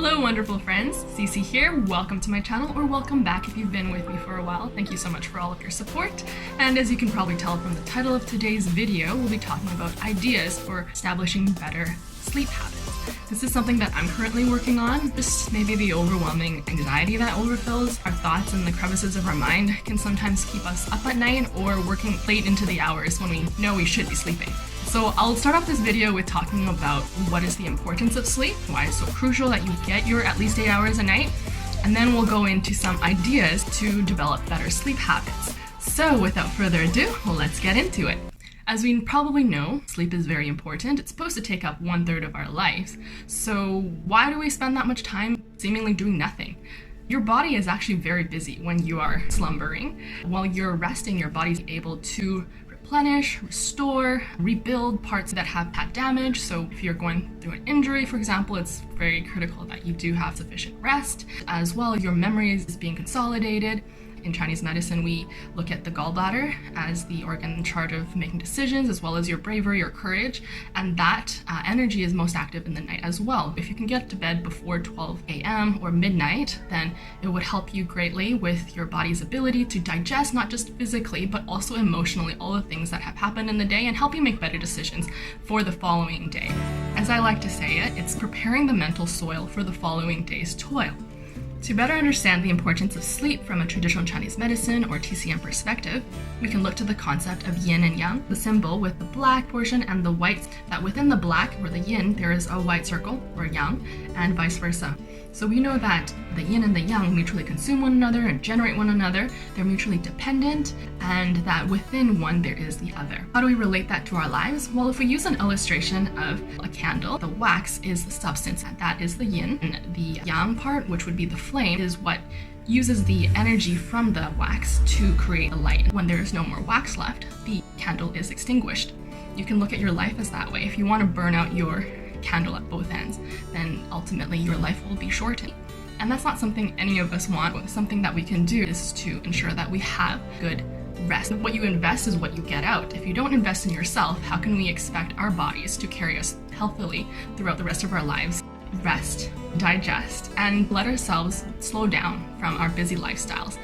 Hello wonderful friends, Xissy here. Welcome to my channel, or welcome back if you've been with me for a while. Thank you so much for all of your support. And as you can probably tell from the title of today's video, we'll be talking about ideas for establishing better sleep habits. This is something that I'm currently working on. Just maybe the overwhelming anxiety that overfills our thoughts and the crevices of our mind can sometimes keep us up at night or working late into the hours when we know we should be sleeping. So I'll start off this video with talking about what is the importance of sleep, why it's so crucial that you get your at least 8 hours a night, and then we'll go into some ideas to develop better sleep habits. So without further ado, let's get into it. As we probably know, sleep is very important. It's supposed to take up 1/3 of our lives. So why do we spend that much time seemingly doing nothing? Your body is actually very busy when you are slumbering. While you're resting, your body's able to replenish, restore, rebuild parts that have had damage. So if you're going through an injury, for example, it's very critical that you do have sufficient rest. As well, your memory is being consolidated. In Chinese medicine, we look at the gallbladder as the organ in charge of making decisions, as well as your bravery or courage, and that energy is most active in the night as well. If you can get to bed before 12 a.m. or midnight, then it would help you greatly with your body's ability to digest, not just physically, but also emotionally, all the things that have happened in the day and help you make better decisions for the following day. As I like to say it, it's preparing the mental soil for the following day's toil. To better understand the importance of sleep from a traditional Chinese medicine or TCM perspective, we can look to the concept of yin and yang, the symbol with the black portion and the white, that within the black or the yin there is a white circle or yang, and vice versa. So we know that the yin and the yang mutually consume one another and generate one another. They're mutually dependent, and that within one there is the other. How do we relate that to our lives? Well, if we use an illustration of a candle, the wax is the substance, and that is the yin, and the yang part, which would be the flame, is what uses the energy from the wax to create the light. When there is no more wax left, the candle is extinguished. You can look at your life as that way. If you want to burn out your candle at both ends, then ultimately your life will be shortened. And that's not something any of us want. Something that we can do is to ensure that we have good rest. What you invest is what you get out. If you don't invest in yourself, how can we expect our bodies to carry us healthily throughout the rest of our lives? Rest, digest, and let ourselves slow down from our busy lifestyles.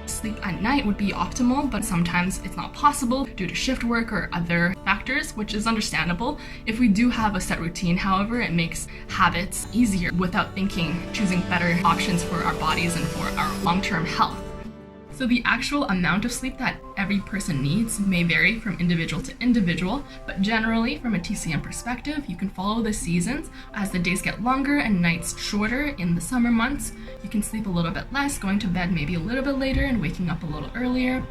Sleep at night would be optimal, but sometimes it's not possible due to shift work or other factors, which is understandable. If we do have a set routine, however, it makes habits easier without choosing better options for our bodies and for our long-term health. So the actual amount of sleep that every person needs may vary from individual to individual, but generally from a TCM perspective, you can follow the seasons. As the days get longer and nights shorter in the summer months, you can sleep a little bit less, going to bed maybe a little bit later and waking up a little earlier.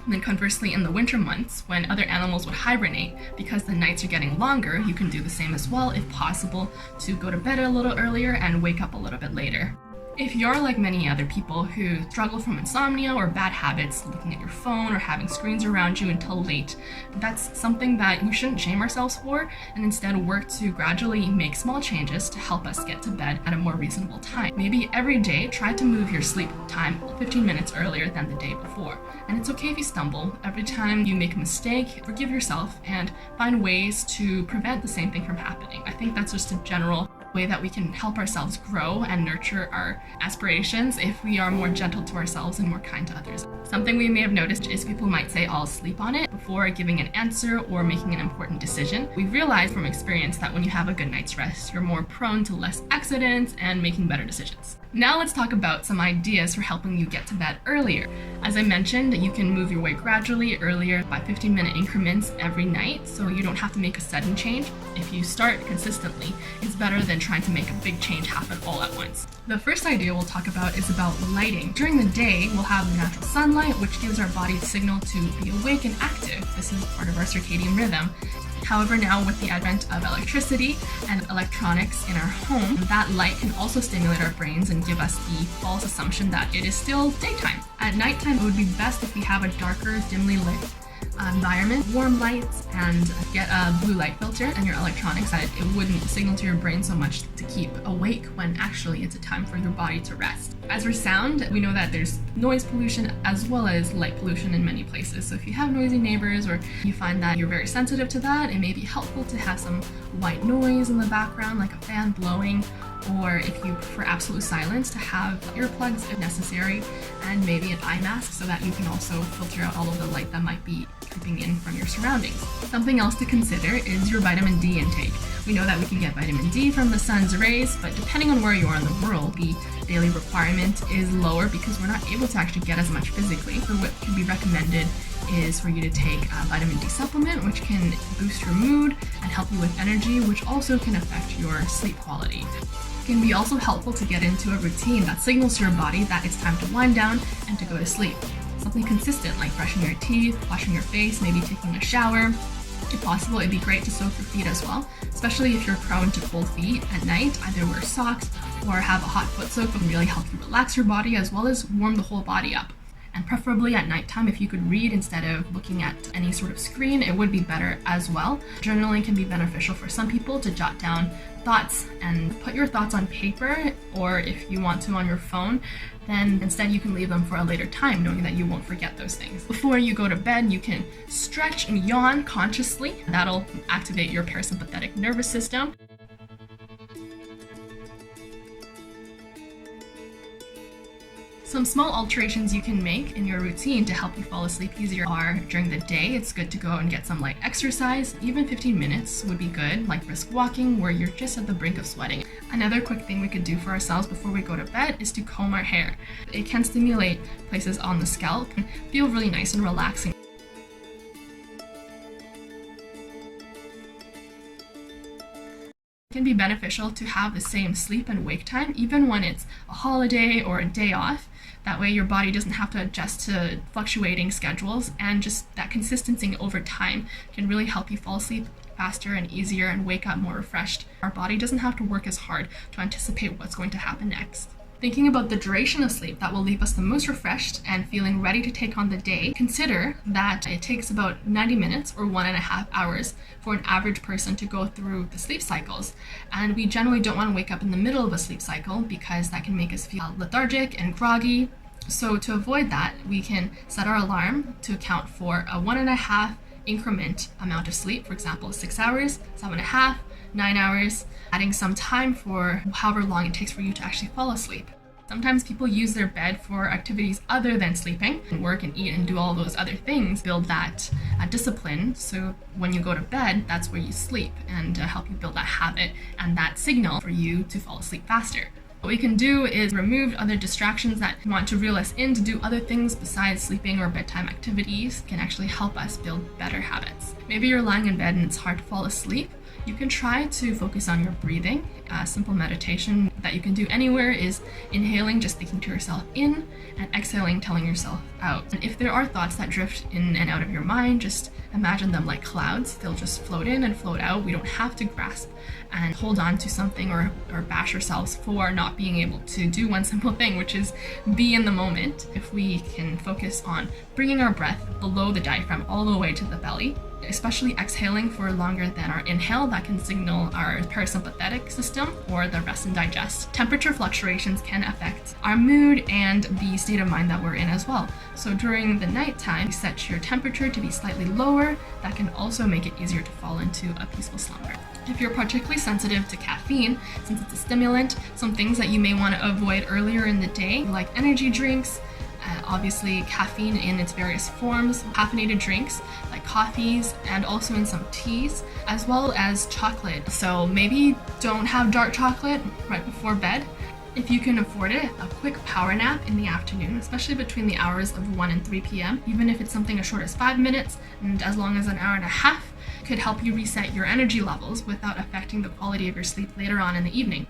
And then conversely, in the winter months, when other animals would hibernate, because the nights are getting longer, you can do the same as well, if possible, to go to bed a little earlier and wake up a little bit later. If you're like many other people who struggle from insomnia or bad habits, looking at your phone or having screens around you until late, that's something that we shouldn't shame ourselves for, and instead work to gradually make small changes to help us get to bed at a more reasonable time. Maybe every day, try to move your sleep time 15 minutes earlier than the day before. And it's okay if you stumble. Every time you make a mistake, forgive yourself and find ways to prevent the same thing from happening. I think that's just a general way that we can help ourselves grow and nurture our aspirations if we are more gentle to ourselves and more kind to others. Something we may have noticed is people might say, "I'll sleep on it," before giving an answer or making an important decision. We've realized from experience that when you have a good night's rest, you're more prone to less accidents and making better decisions. Now let's talk about some ideas for helping you get to bed earlier. As I mentioned, you can move your way gradually earlier by 15-minute increments every night, so you don't have to make a sudden change. If you start consistently, it's better than trying to make a big change happen all at once. The first idea we'll talk about is about lighting. During the day, we'll have natural sunlight, which gives our body a signal to be awake and active. This is part of our circadian rhythm. However, now with the advent of electricity and electronics in our home, that light can also stimulate our brains and give us the false assumption that it is still daytime. At nighttime, it would be best if we have a darker, dimly lit environment, warm lights, and get a blue light filter in your electronics that it wouldn't signal to your brain so much to keep awake when actually it's a time for your body to rest. As for sound, we know that there's noise pollution as well as light pollution in many places. So if you have noisy neighbors or you find that you're very sensitive to that, it may be helpful to have some white noise in the background, like a fan blowing, or if you prefer absolute silence, to have earplugs if necessary, and maybe an eye mask so that you can also filter out all of the light that might be creeping in from your surroundings. Something else to consider is your vitamin D intake. We know that we can get vitamin D from the sun's rays, but depending on where you are in the world, the daily requirement is lower because we're not able to actually get as much physically. So what can be recommended is for you to take a vitamin D supplement, which can boost your mood and help you with energy, which also can affect your sleep quality. It can be also helpful to get into a routine that signals to your body that it's time to wind down and to go to sleep. Something consistent like brushing your teeth, washing your face, maybe taking a shower. If possible, it'd be great to soak your feet as well, especially if you're prone to cold feet at night. Either wear socks or have a hot foot soak can really help you relax your body as well as warm the whole body up. And preferably at nighttime, if you could read instead of looking at any sort of screen, it would be better as well. Journaling can be beneficial for some people to jot down thoughts and put your thoughts on paper, or if you want to on your phone, then instead you can leave them for a later time, knowing that you won't forget those things. Before you go to bed, you can stretch and yawn consciously. That'll activate your parasympathetic nervous system. Some small alterations you can make in your routine to help you fall asleep easier are during the day, it's good to go and get some light exercise. Even 15 minutes would be good, like brisk walking where you're just at the brink of sweating. Another quick thing we could do for ourselves before we go to bed is to comb our hair. It can stimulate places on the scalp and feel really nice and relaxing. It can be beneficial to have the same sleep and wake time even when it's a holiday or a day off. That way your body doesn't have to adjust to fluctuating schedules, and just that consistency over time can really help you fall asleep faster and easier and wake up more refreshed. Our body doesn't have to work as hard to anticipate what's going to happen next. Thinking about the duration of sleep that will leave us the most refreshed and feeling ready to take on the day, consider that it takes about 90 minutes or 1.5 hours for an average person to go through the sleep cycles. And we generally don't want to wake up in the middle of a sleep cycle because that can make us feel lethargic and groggy. So to avoid that, we can set our alarm to account for a 1.5 increment amount of sleep, for example, 6 hours, 7.5, 9 hours, adding some time for however long it takes for you to actually fall asleep. Sometimes people use their bed for activities other than sleeping, and work and eat and do all those other things, build that discipline. So when you go to bed, that's where you sleep, and help you build that habit and that signal for you to fall asleep faster. What we can do is remove other distractions that want to reel us in to do other things besides sleeping or bedtime activities. Can actually help us build better habits. Maybe you're lying in bed and it's hard to fall asleep. You can try to focus on your breathing. A simple meditation that you can do anywhere is inhaling, just thinking to yourself in, and exhaling, telling yourself out. And if there are thoughts that drift in and out of your mind, just imagine them like clouds. They'll just float in and float out. We don't have to grasp and hold on to something or bash ourselves for not being able to do one simple thing, which is be in the moment. If we can focus on bringing our breath below the diaphragm all the way to the belly, especially exhaling for longer than our inhale, that can signal our parasympathetic system or the rest and digest. Temperature fluctuations can affect our mood and the state of mind that we're in as well. So during the nighttime, set your temperature to be slightly lower. That can also make it easier to fall into a peaceful slumber. If you're particularly sensitive to caffeine, since it's a stimulant, some things that you may want to avoid earlier in the day, like energy drinks, obviously caffeine in its various forms, caffeinated drinks like coffees, and also in some teas, as well as chocolate. So maybe don't have dark chocolate right before bed. If you can afford it, a quick power nap in the afternoon, especially between the hours of 1 and 3 p.m., even if it's something as short as 5 minutes and as long as an hour and a half, could help you reset your energy levels without affecting the quality of your sleep later on in the evening.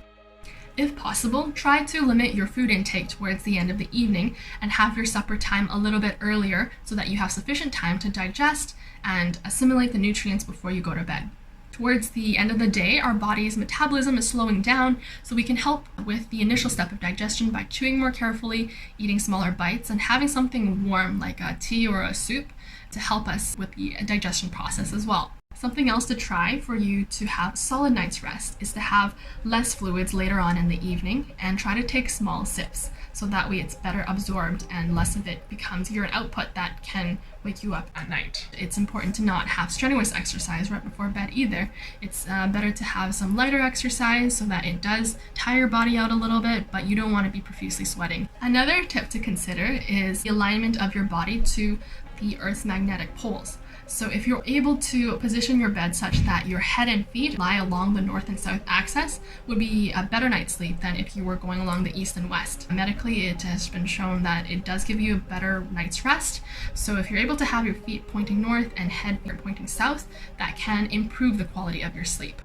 If possible, try to limit your food intake towards the end of the evening and have your supper time a little bit earlier so that you have sufficient time to digest and assimilate the nutrients before you go to bed. Towards the end of the day, our body's metabolism is slowing down, so we can help with the initial step of digestion by chewing more carefully, eating smaller bites, and having something warm like a tea or a soup to help us with the digestion process as well. Something else to try for you to have a solid night's rest is to have less fluids later on in the evening and try to take small sips. so that way it's better absorbed and less of it becomes urine output that can wake you up at night. It's important to not have strenuous exercise right before bed either. It's better to have some lighter exercise so that it does tire your body out a little bit, but you don't want to be profusely sweating. Another tip to consider is the alignment of your body to the Earth's magnetic poles. So if you're able to position your bed such that your head and feet lie along the north and south axis, would be a better night's sleep than if you were going along the east and west. Medically, it has been shown that it does give you a better night's rest. So if you're able to have your feet pointing north and head pointing south, that can improve the quality of your sleep.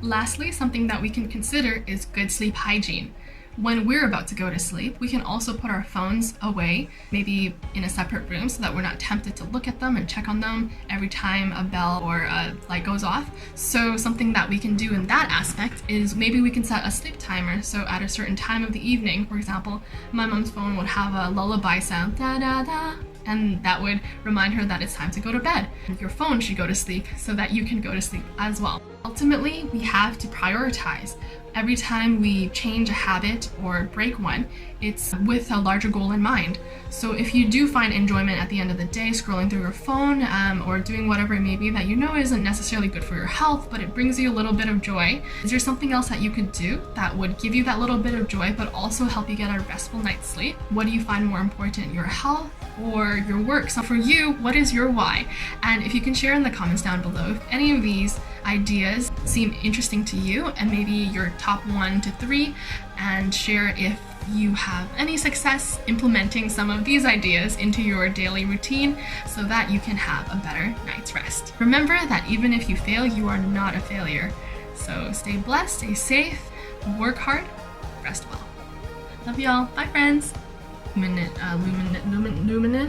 Lastly, something that we can consider is good sleep hygiene. When we're about to go to sleep, we can also put our phones away, maybe in a separate room, so that we're not tempted to look at them and check on them every time a bell or a light goes off. So something that we can do in that aspect is maybe we can set a sleep timer. So at a certain time of the evening, for example, my mom's phone would have a lullaby sound, da da da, and that would remind her that it's time to go to bed. Your phone should go to sleep so that you can go to sleep as well. Ultimately, we have to prioritize. Every time we change a habit or break one, it's with a larger goal in mind. So if you do find enjoyment at the end of the day scrolling through your phone or doing whatever it may be that you know isn't necessarily good for your health, but it brings you a little bit of joy, is there something else that you could do that would give you that little bit of joy but also help you get a restful night's sleep? What do you find more important, your health or your work? So for you, what is your why? And if you can share in the comments down below if any of these ideas seem interesting to you and maybe your top 1 to 3, and share if you have any success implementing some of these ideas into your daily routine so that you can have a better night's rest. Remember that even if you fail, you are not a failure. So stay blessed, stay safe, work hard, rest well. Love y'all. Bye friends. Luminous.